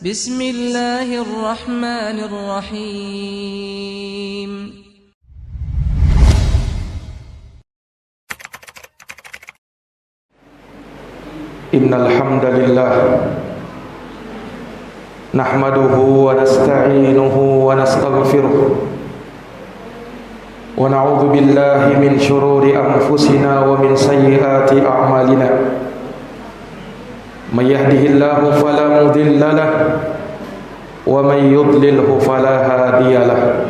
Bismillahirrahmanirrahim. Innal hamdalillah nahmaduhu wa nasta'inuhu wa nastaghfiruh wa na'udzu billahi min shururi anfusina wa min sayyiati a'malina. May yahdihillahu fala mudilla lahu wa may yudlilhu fala hadiyalah.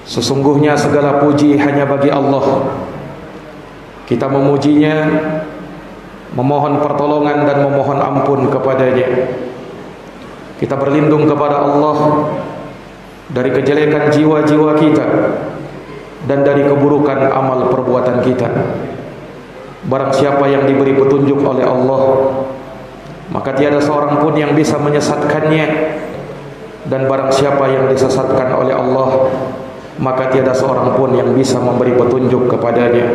Sesungguhnya segala puji hanya bagi Allah. Kita memujinya, memohon pertolongan dan memohon ampun kepadanya. Kita berlindung kepada Allah dari kejelekan jiwa-jiwa kita dan dari keburukan amal perbuatan kita. Barang siapa yang diberi petunjuk oleh Allah, maka tiada seorang pun yang bisa menyesatkannya. Dan barang siapa yang disesatkan oleh Allah, maka tiada seorang pun yang bisa memberi petunjuk kepadanya.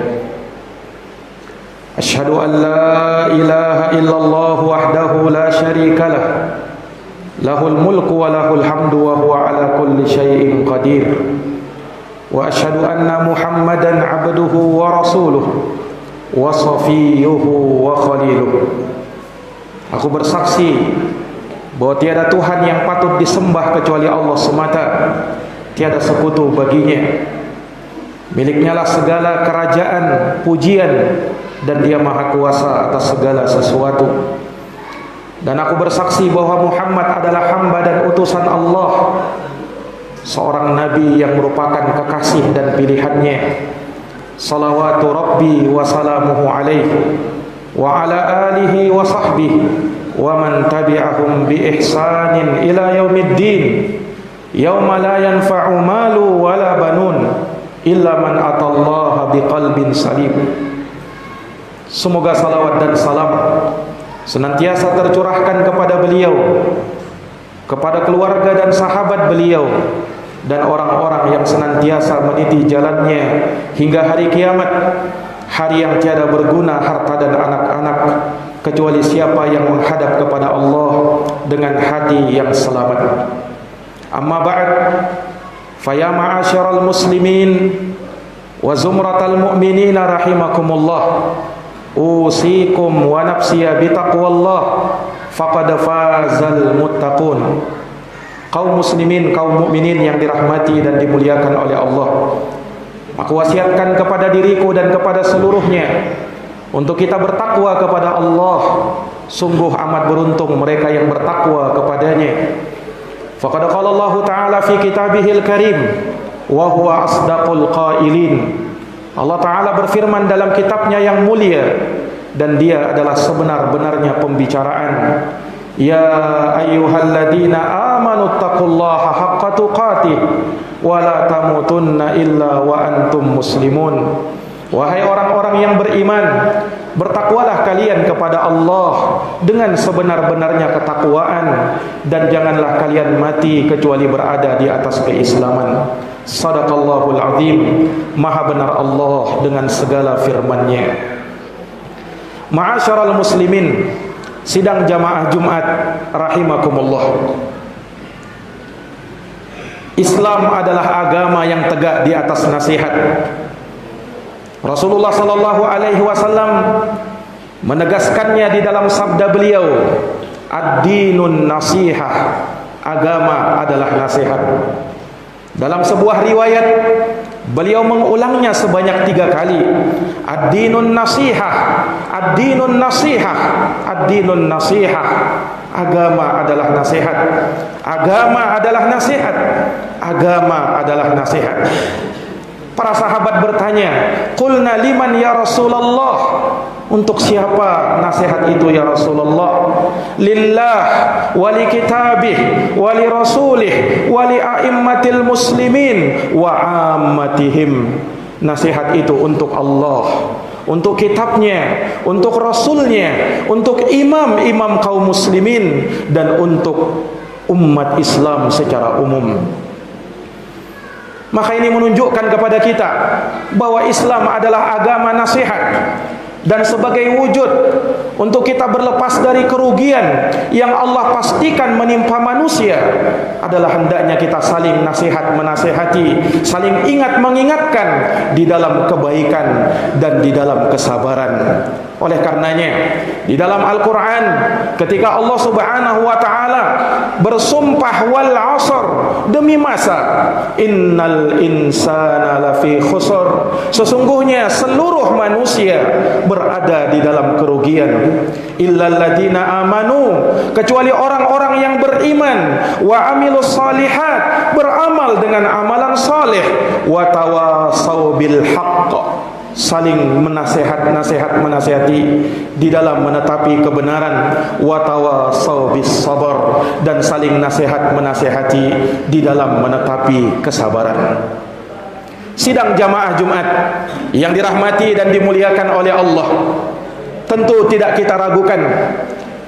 Asyhadu an la ilaha illallah wahdahu la syarika lah, lahul mulku wa lahul hamdu wa huwa ala kulli syai'in qadir. Wa asyhadu anna Muhammadan abduhu wa rasuluh wa safiyuhu wa khaliluh. Aku bersaksi bahwa tiada Tuhan yang patut disembah kecuali Allah semata, tiada sekutu baginya. Miliknya lah segala kerajaan, pujian, dan dia maha kuasa atas segala sesuatu. Dan aku bersaksi bahwa Muhammad adalah hamba dan utusan Allah, seorang nabi yang merupakan kekasih dan pilihannya. Salawatu Rabbi wa salamuhu alaihi wa ala alihi wa sahbihi wa man tabi'ahum bi ihsanin ila yaumiddin, yauma la yanfa'u malu wa la banun illa man atallaha biqalbin salim. Semoga salawat dan salam senantiasa tercurahkan kepada beliau, kepada keluarga dan sahabat beliau, dan orang-orang yang senantiasa meniti jalannya hingga hari kiamat, hari yang tiada berguna harta dan anak-anak kecuali siapa yang menghadap kepada Allah dengan hati yang selamat. Amma ba'd, faya ma'asyiral muslimin wa zumratal mu'minina rahimakumullah, usikum wa nafsiya bitaqwallah faqad fazal muttaqun. Kaum muslimin, kaum mukminin yang dirahmati dan dimuliakan oleh Allah, aku wasiatkan kepada diriku dan kepada seluruhnya untuk kita bertakwa kepada Allah. Sungguh amat beruntung mereka yang bertakwa kepadanya. Faqad qala Allah Ta'ala fi kitabihil karim wa huwa asdaqul qailin. Allah Ta'ala berfirman dalam kitabnya yang mulia, dan dia adalah sebenar-benarnya pembicaraan. Ya ayyuhalladzina amanu taqullaha haqqa tuqatih wa la tamutunna illa wa antum muslimun. Wahai orang-orang yang beriman, bertakwalah kalian kepada Allah dengan sebenar-benarnya ketakwaan, dan janganlah kalian mati kecuali berada di atas keislaman. Sadaqallahul azim. Maha benar Allah dengan segala firman-Nya. Ma'asyiral muslimin, sidang jamaah Jumat rahimakumullah. Islam adalah agama yang tegak di atas nasihat. Rasulullah sallallahu alaihi wasallam menegaskannya di dalam sabda beliau, ad-dinun nasihah, agama adalah nasihat. Dalam sebuah riwayat beliau mengulangnya sebanyak 3 kali, ad-dinun nasihah, ad-dinun nasihah, ad-dinun nasihah. Agama adalah nasihat, agama adalah nasihat, agama adalah nasihat. Para sahabat bertanya, qulna liman ya Rasulullah, untuk siapa nasihat itu ya Rasulullah? Lillah wa li kitabih wa li rasulih wa li a'immatil muslimin wa ammatihim. Nasihat itu untuk Allah, untuk kitabnya, untuk rasulnya, untuk imam-imam kaum muslimin, dan untuk umat Islam secara umum. Maka ini menunjukkan kepada kita bahwa Islam adalah agama nasihat. dan sebagai wujud untuk kita berlepas dari kerugian yang Allah pastikan menimpa manusia adalah hendaknya kita saling nasihat menasihati, saling ingat mengingatkan di dalam kebaikan dan di dalam kesabaran. Oleh karenanya di dalam Al-Quran ketika Allah Subhanahu wa ta'ala bersumpah wal 'asr, demi masa, innal insana lafi khusr, sesungguhnya seluruh manusia berada di dalam kerugian, illal ladina amanu, kecuali orang-orang yang beriman, wa amilus salihat, beramal dengan amalan saleh, wa tawasau bil haqq, saling menasihati di dalam menetapi kebenaran, wa tawasau bis sabar, dan saling menasihati di dalam menetapi kesabaran. Sidang jamaah Jumat yang dirahmati dan dimuliakan oleh Allah, tentu tidak kita ragukan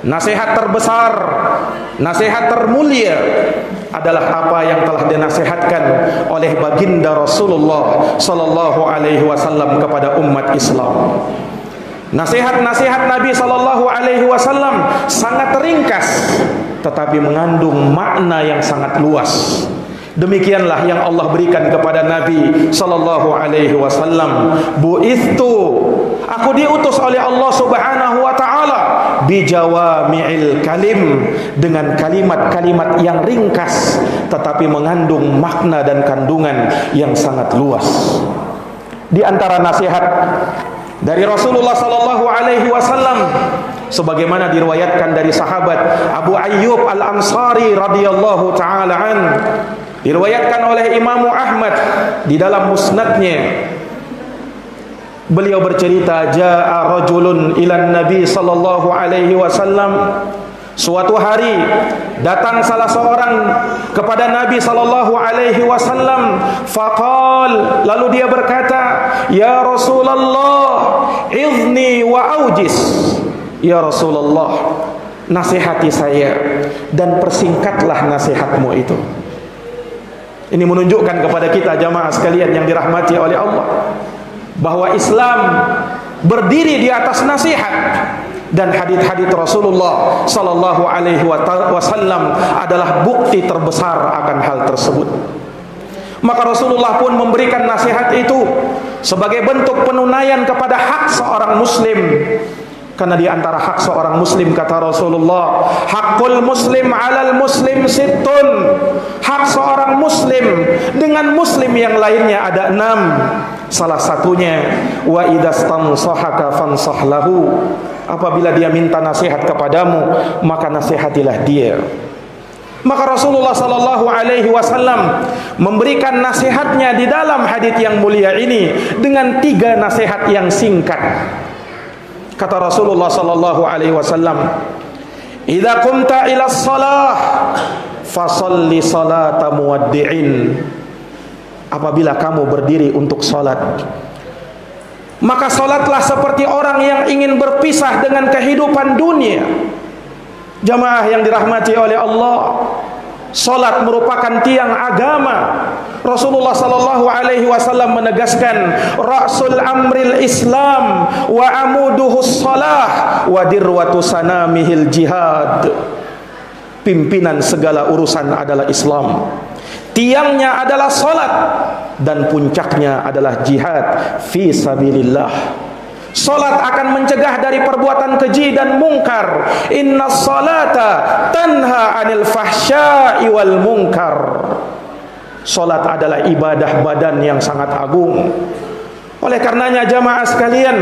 nasihat terbesar, nasihat termulia adalah apa yang telah dinasihatkan oleh baginda Rasulullah sallallahu alaihi wasallam kepada umat Islam. Nasihat-nasihat Nabi sallallahu alaihi wasallam sangat ringkas tetapi mengandung makna yang sangat luas. Demikianlah yang Allah berikan kepada Nabi sallallahu alaihi wasallam, bu'ithu, aku diutus oleh Allah Subhanahu wa taala bijawami'il kalim, dengan kalimat-kalimat yang ringkas tetapi mengandung makna dan kandungan yang sangat luas. Di antara nasihat dari Rasulullah sallallahu alaihi wasallam sebagaimana diriwayatkan dari sahabat Abu Ayyub Al-Ansari radhiyallahu taala an, diriwayatkan oleh Imam Ahmad di dalam musnadnya, beliau bercerita, jaa rajulun ilan nabi sallallahu alaihi wasallam, suatu hari datang salah seorang kepada Nabi sallallahu alaihi wasallam, faqal, lalu dia berkata, ya Rasulullah, izni wa aujis, ya Rasulullah, nasihati saya dan persingkatlah nasihatmu itu. Ini menunjukkan kepada kita jamaah sekalian yang dirahmati oleh Allah bahwa Islam berdiri di atas nasihat, dan hadits-hadits Rasulullah sallallahu alaihi wasallam adalah bukti terbesar akan hal tersebut. Maka Rasulullah pun memberikan nasihat itu sebagai bentuk penunaian kepada hak seorang muslim. Karena di antara hak seorang muslim, kata Rasulullah, hakul muslim alal muslim sittun, hak seorang muslim dengan muslim yang lainnya ada 6. Salah satunya, wa idastansahaka fansah lahu, apabila dia minta nasihat kepadamu maka nasihatilah dia. Maka Rasulullah sallallahu alaihi wasallam memberikan nasihatnya di dalam hadits yang mulia ini dengan 3 nasihat yang singkat. Kata Rasulullah sallallahu alaihi wasallam, "Idza qumta ila shalah fasalli salata muwaddi'in." Apabila kamu berdiri untuk salat, maka salatlah seperti orang yang ingin berpisah dengan kehidupan dunia. Jamaah yang dirahmati oleh Allah, salat merupakan tiang agama. Rasulullah sallallahu alaihi wasallam menegaskan, ra'sul amril Islam wa amuduhus salah wa dirwatu sanamihil jihad. Pimpinan segala urusan adalah Islam, tiangnya adalah salat, dan puncaknya adalah jihad fi sabilillah. Salat akan mencegah dari perbuatan keji dan mungkar. Inna salata tanha anil fahsya'i wal munkar. Salat adalah ibadah badan yang sangat agung. Oleh karenanya jamaah sekalian,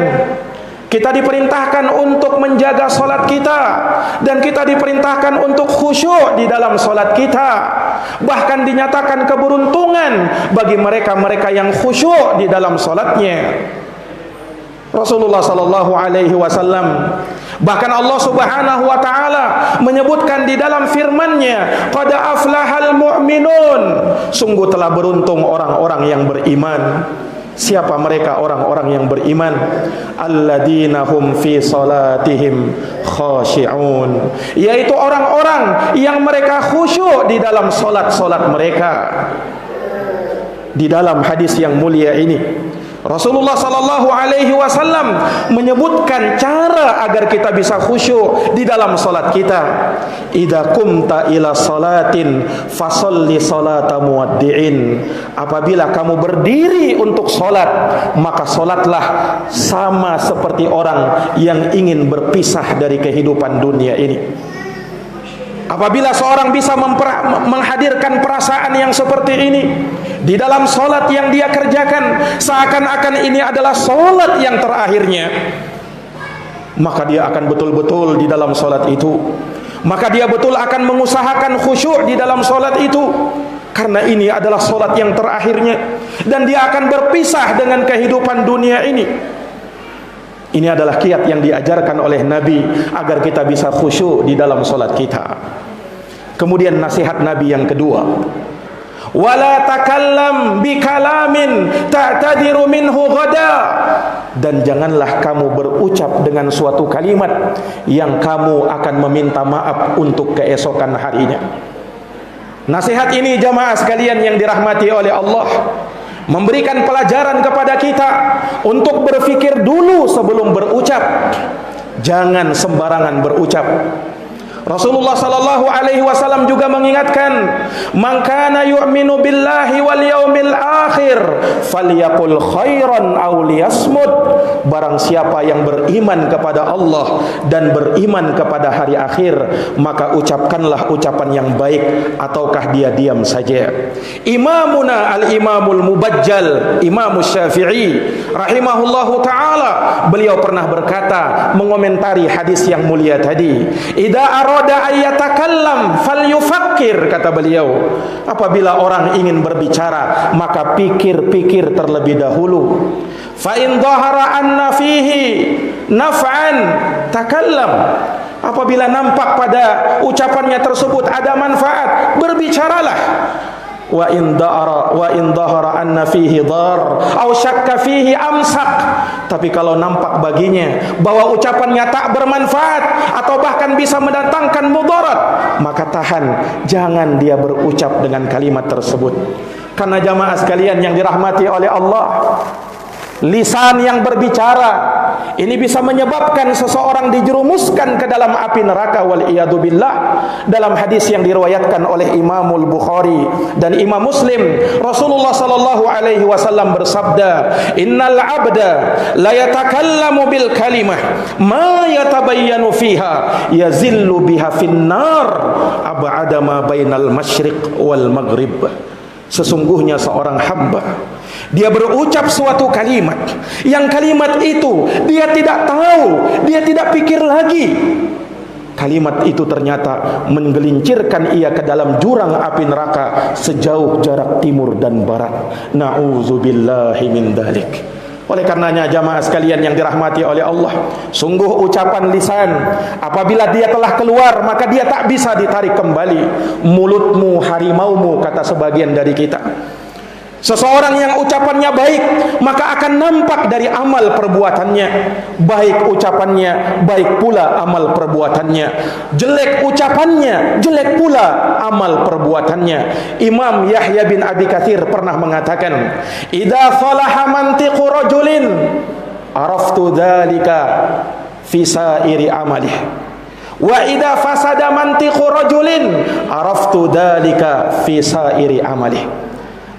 kita diperintahkan untuk menjaga salat kita, dan kita diperintahkan untuk khusyuk di dalam salat kita. Bahkan dinyatakan keberuntungan bagi mereka-mereka yang khusyuk di dalam salatnya. Rasulullah sallallahu alaihi wasallam, bahkan Allah Subhanahu wa taala menyebutkan di dalam firman-Nya, qad aflahal mu'minun, sungguh telah beruntung orang-orang yang beriman. Siapa mereka orang-orang yang beriman? Alladzina hum fi salatihim khashi'un, yaitu orang-orang yang mereka khusyuk di dalam salat-salat mereka. Di dalam hadis yang mulia ini Rasulullah sallallahu alaihi wasallam menyebutkan cara agar kita bisa khusyuk di dalam salat kita. Idza qumta ila salatin fasholli salata muwaddi'in. Apabila kamu berdiri untuk salat, maka salatlah sama seperti orang yang ingin berpisah dari kehidupan dunia ini. Apabila seorang bisa menghadirkan perasaan yang seperti ini di dalam solat yang dia kerjakan, seakan-akan ini adalah solat yang terakhirnya, maka dia akan betul-betul di dalam solat itu, maka dia betul akan mengusahakan khusyuk di dalam solat itu, karena ini adalah solat yang terakhirnya, dan dia akan berpisah dengan kehidupan dunia ini. Ini adalah kiat yang diajarkan oleh Nabi agar kita bisa khusyuk di dalam solat kita. Kemudian nasihat Nabi yang kedua, wala takallam bikalamin ta'tadiru minhu ghada. Dan janganlah kamu berucap dengan suatu kalimat yang kamu akan meminta maaf untuk keesokan harinya. Nasihat ini jamaah sekalian yang dirahmati oleh Allah memberikan pelajaran kepada kita untuk berfikir dulu sebelum berucap. Jangan sembarangan berucap. Rasulullah sallallahu alaihi wasallam juga mengingatkan, "Man kana yu'minu billahi wal yaumil akhir falyaqul khairan aw liyasmut." Barang siapa yang beriman kepada Allah dan beriman kepada hari akhir, maka ucapkanlah ucapan yang baik ataukah dia diam saja. Imamuna al-Imamul Mubajjal, Imam Syafi'i rahimahullahu taala, beliau pernah berkata mengomentari hadis yang mulia tadi, "Idza arada ayyatakallam falyufakkir," kata beliau, apabila orang ingin berbicara maka pikir-pikir terlebih dahulu. Fa in dhahara anna fihi naf'an takallam. Apabila nampak pada ucapannya tersebut ada manfaat, berbicaralah. Wa in dhahara anna fihi dhar aw syakka fihi amsak. Tapi kalau nampak baginya bahwa ucapannya tak bermanfaat atau bahkan bisa mendatangkan mudarat, maka tahan, jangan dia berucap dengan kalimat tersebut. Karena jamaah sekalian yang dirahmati oleh Allah, lisan yang berbicara ini bisa menyebabkan seseorang dijerumuskan ke dalam api neraka wal-iyadu billah. Dalam hadis yang diriwayatkan oleh Imamul Bukhari dan Imam Muslim, Rasulullah sallallahu alaihi wasallam bersabda, "Innal 'abda la yatakallamu bil kalimah ma yatabayyanu fiha yazillu biha finnar ab'ada ma bainal masyriq wal maghrib." Sesungguhnya seorang hamba, dia berucap suatu kalimat, yang kalimat itu dia tidak tahu, dia tidak pikir lagi. Kalimat itu ternyata menggelincirkan ia ke dalam jurang api neraka sejauh jarak timur dan barat. Na'udzubillahi min dzalik. Oleh karenanya jamaah sekalian yang dirahmati oleh Allah, sungguh ucapan lisan apabila dia telah keluar maka dia tak bisa ditarik kembali. Mulutmu harimaumu, kata sebagian dari kita. Seseorang yang ucapannya baik maka akan nampak dari amal perbuatannya. Baik ucapannya, baik pula amal perbuatannya. Jelek ucapannya, jelek pula amal perbuatannya. Imam Yahya bin Abi Katsir pernah mengatakan, "Idza salaha mantiqu rajulin araftu dzalika fi sairi amalih. Wa idza fasada mantiqu rajulin araftu dzalika fi sairi amalih."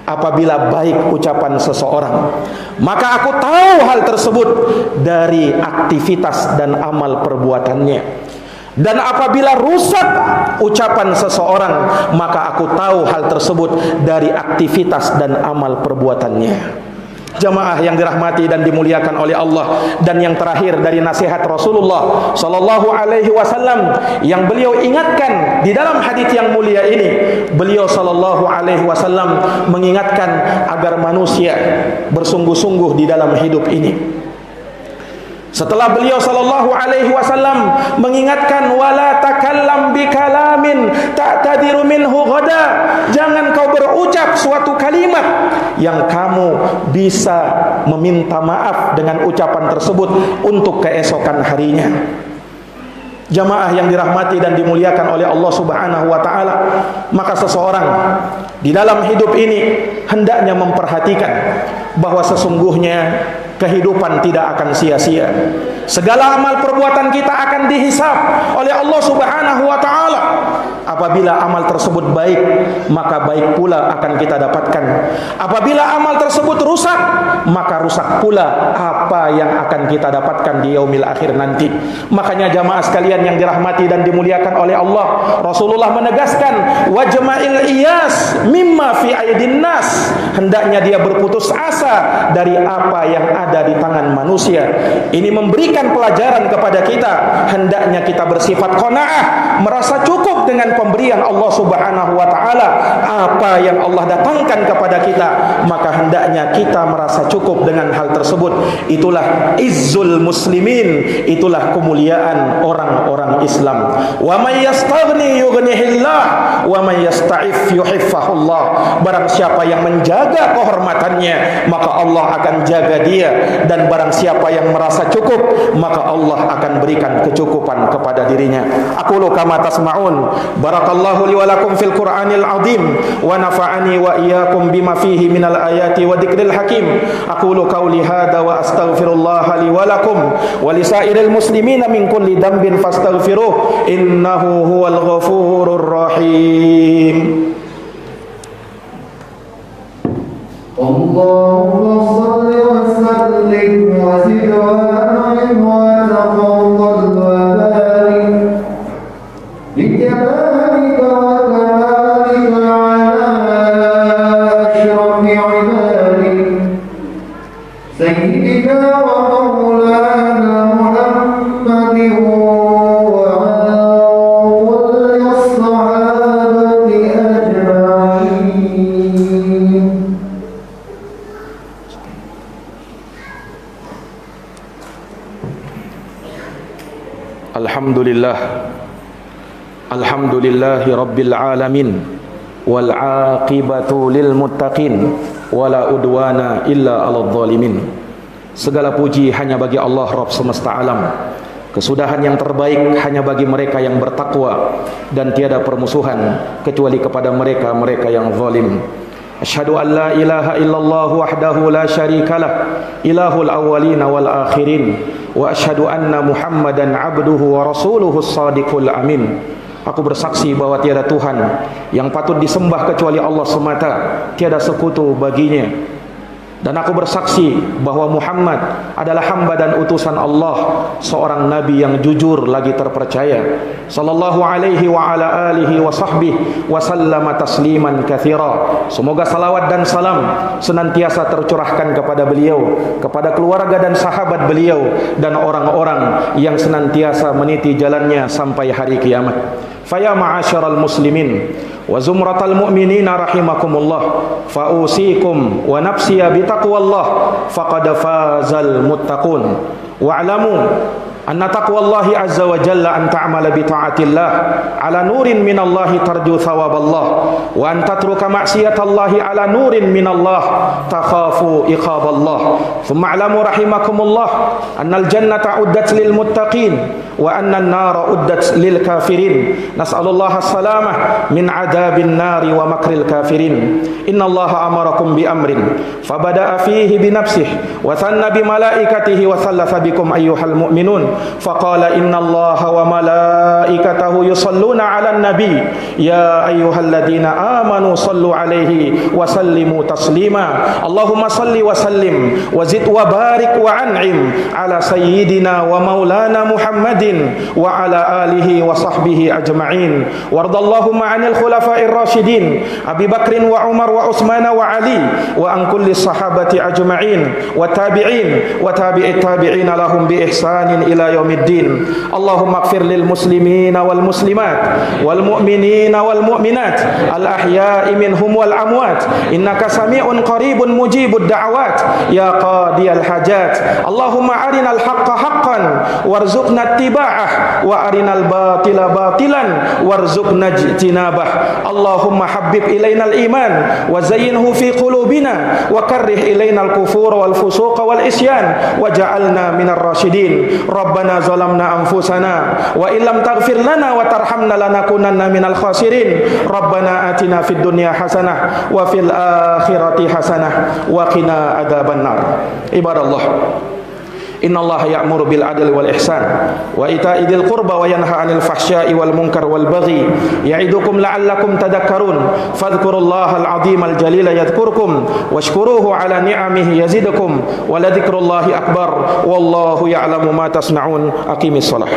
Apabila baik ucapan seseorang, maka aku tahu hal tersebut dari aktivitas dan amal perbuatannya. Dan apabila rusak ucapan seseorang, maka aku tahu hal tersebut dari aktivitas dan amal perbuatannya. Jamaah yang dirahmati dan dimuliakan oleh Allah, dan yang terakhir dari nasihat Rasulullah sallallahu alaihi wasallam yang beliau ingatkan di dalam hadis yang mulia ini, beliau sallallahu alaihi wasallam mengingatkan agar manusia bersungguh-sungguh di dalam hidup ini. Setelah beliau sallallahu alaihi wasallam mengingatkan, wala takallam bikalamin ta'tadiru minhu ghada, jangan kau berucap suatu kalimat yang kamu bisa meminta maaf dengan ucapan tersebut untuk keesokan harinya. Jamaah yang dirahmati dan dimuliakan oleh Allah Subhanahu wa taala, maka seseorang di dalam hidup ini hendaknya memperhatikan bahwa sesungguhnya kehidupan tidak akan sia-sia. Segala amal perbuatan kita akan dihisab oleh Allah Subhanahu wa taala. Apabila amal tersebut baik, maka baik pula akan kita dapatkan. Apabila amal tersebut rusak, maka rusak pula apa yang akan kita dapatkan di yaumil akhir nanti. Makanya jamaah sekalian yang dirahmati dan dimuliakan oleh Allah, Rasulullah menegaskan, wajma'il iyas mimma fi aidin nas. Hendaknya dia berputus asa dari apa yang ada di tangan manusia. Ini memberikan pelajaran kepada kita, hendaknya kita bersifat qanaah, merasa cukup dengan pemberian Allah Subhanahu wa taala. Apa yang Allah datangkan kepada kita, maka hendaknya kita merasa cukup dengan hal tersebut. Itulah izzul muslimin, itulah kemuliaan orang-orang Islam. Wa may yastaghni yughnihillah wa may yasta'if yuhiffahullah. Barang siapa yang menjaga kehormatannya, maka Allah akan jaga dia, dan barang siapa yang merasa cukup, maka Allah akan berikan kecukupan kepada dirinya. Aqulu kama tasma'un. Barakallahu li wa lakum fil Qur'anil azim wa nafa'ani wa iyyakum bima fihi minal ayati wa dzikril hakim. Aqulu qawli hadza wa astaghfirullah li wa lakum wa li sa'iril muslimina min kulli dhanbin fastaghfiruh innahu huwal ghafurur rahim. Allahumma salli wa sallim wa zid wa an'im wa taqabbal wa barik bi jamalika wa kamalika ala asyrafil ibadik sayyidina wa maulana Muhammadin wa ala kulli as-sahabati ajma'in. Alhamdulillah, alhamdulillahi rabbil alamin, wal aqibatu lil muttaqin, wala udwana illa 'alal zalimin. Segala puji hanya bagi Allah Rabb semesta alam. Kesudahan yang terbaik hanya bagi mereka yang bertakwa, dan tiada permusuhan kecuali kepada mereka-mereka yang zalim. Asyhadu an la ilaha illallah wahdahu la syarikalah, ilahul awwalin wal akhirin, wa asyhadu anna Muhammadan abduhu wa rasuluhu shadiqul amin. Aku bersaksi bahwa tiada Tuhan yang patut disembah kecuali Allah semata, tiada sekutu baginya. Dan aku bersaksi bahwa Muhammad adalah hamba dan utusan Allah, seorang nabi yang jujur lagi terpercaya. Sallallahu alaihi wa ala alihi wa sahbihi wa sallama tasliman katsira. Semoga salawat dan salam senantiasa tercurahkan kepada beliau, kepada keluarga dan sahabat beliau, dan orang-orang yang senantiasa meniti jalannya sampai hari kiamat. Faya ma'asyaral muslimin wa zumratal mu'minina rahimakumullah, fa'usikum wa nafsiya bitaqwallah faqad fazal muttaqun. Wa'lamu anna taqwallahi azza wa jalla an ta'mala bi ta'atillah ala nurin minallahi tarju thawaballah, wa an tatruka ma'siyatallahi ala nurin minallah takhafu iqaballah. Thumma a'lamu rahimakumullah annal jannata uddat lil muttaqin wa anna an-nara uddat lil kafirin. Nas'alullaha as-salamah min adabin nari wa makril kafirin. Innallaha amarakum bi amrin fabada'a fihi bi nafsihi wa thanna bi malaikatihi wa thalatha bikum ayyuhal mu'minun. Faqala innallaha wa malaikatahu yusalluna 'alan nabi ya ayyuhalladzina amanu sallu 'alaihi wa sallimu taslima. Allahumma salli wa sallim wa zid wa barik wa an'im 'ala sayyidina wa maulana Muhammadin wa 'ala alihi wa sahbihi ajma'in. Wardallahumma 'anil khulafa'ir rasyidin Abi Bakrin wa Umar wa Utsman wa Ali wa an kulli sahabati ajma'in wa tabi'in wa tabi'it tabi'in lahum bi ihsanin ila yaumiddin. Allahumma ighfir lil muslimina wal muslimat wal mu'minina wal mu'minat al ahya'i minhum wal amwat innaka sami'un qaribun mujibud da'awat ya qadiyal hajat. Allahumma arinal haqqa haqqan warzuqna ittiba'ah wa arinal batila batilan warzuqna ijtinabah. Allahumma habbib ilainal iman wa zayyinhu fi qulubina wa karrih ilainal kufur wal fusuq wal isyan waj'alna minar rasyidin. Rabbana Rabbana zalamna anfusana wa illam taghfir lana wa tarhamna lanakunanna minal khasirin. Rabbana atina fid dunya hasanah wa fil akhirati hasanah wa qina adzabannar. Ibadallah, innallaha ya'muru bil adli wal ihsan wa ita'i dzil qurba wa yanha 'anil fahsya'i wal munkar wal baghi ya'idukum la'allakum tadhakkarun. Fadhkurullahal 'azimal jalila yadhkurkum washkuruhu 'ala ni'amihi yazidukum wa ladhikrullahi akbar wallahu ya'lamu ma tasna'un. Aqimis shalah.